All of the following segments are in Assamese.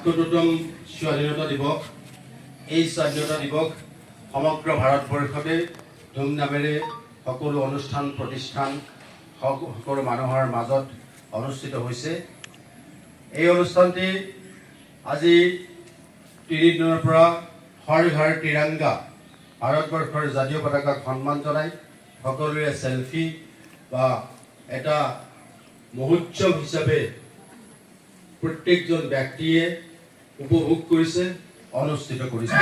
৭৭তম স্বাধীনতা দিৱস। এই স্বাধীনতা দিৱস সমগ্ৰ ভাৰতবৰ্ষতে ধুমধামেৰে সকলো অনুষ্ঠান প্ৰতিষ্ঠান সকলো মানুহৰ মাজত অনুষ্ঠিত হৈছে। এই অনুষ্ঠানটি আজি ৩ দিনৰ পৰা হৰ ঘৰ তিৰংগা ভাৰতবৰ্ষৰ জাতীয় পতাকাক সন্মান জনাই সকলোৰে সেলফি বা এটা মহোৎসৱ হিচাপে প্ৰত্যেকজন ব্যক্তিয়ে উপভোগ কৰিছে, অনুষ্ঠিত কৰিছে।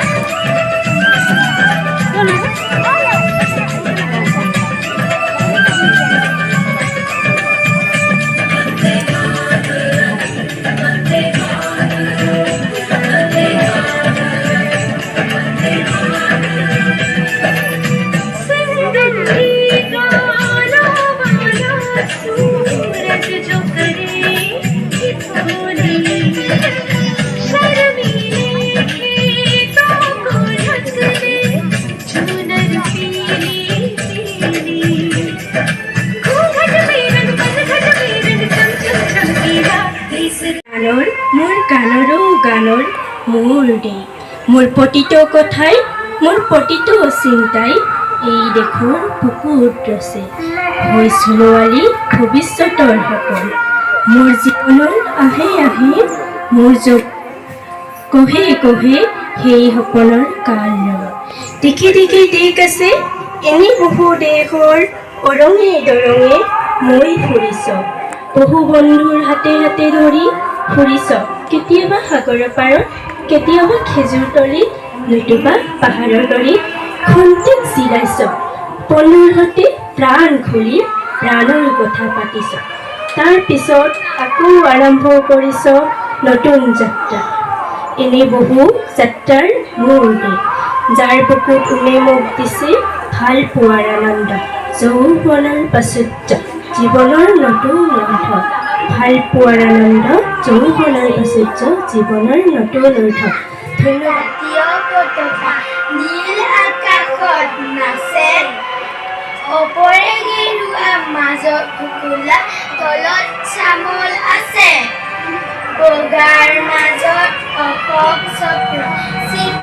মোৰ গানৰো গানৰ মোৰ দেই, মোৰ প্ৰতিটো কথাই মোৰ প্ৰতিটো চিন্তাই এই দেশৰ বুকুত ৰচে। হৈ ছোৱালী ভৱিষ্যতৰ সপোন মোৰ জীৱনত আহে আহে, মোৰ কহে কহে সেই সপোনৰ কাল দেখি দেখি দেশ আছে এনে বহু দেশৰ অৰঙে দৰঙে মই ফুৰিছ, বহু বন্ধুৰ হাতে হাতে ধৰি ফুৰিছ, কেতিয়াবা সাগৰৰ পাৰত, কেতিয়াবা খেজুৰ তলিত, নতুবা পাহাৰৰ তলিত খন্তেক জিৰাইছ, বন্ধুৰ সৈতে প্ৰাণ খুলি প্ৰাণৰ কথা পাতিছ, তাৰ পিছত আকৌ আৰম্ভ কৰিছ নতুন যাত্ৰা। এনে বহু যাত্ৰাৰ মোৰ দেশ, যাৰ বুকুত উনে মোক দিছে ভাল পোৱাৰ আনন্দ, যৌৱনৰ প্ৰাচুৰ্য জীৱনৰ নতুন অৰ্থ, ভাল পোৱাৰ আনন্দ যৌৱনৰ প্ৰাচুৰ্য জীৱনৰ নতুন অৰ্থ। ধন্যবাদ। নীল আকাশত নাচে, ওপৰে গেৰুৱা মাজত শুকুলা, তলত চামল আছে, বগাৰ মাজত অশোক চক্ৰ।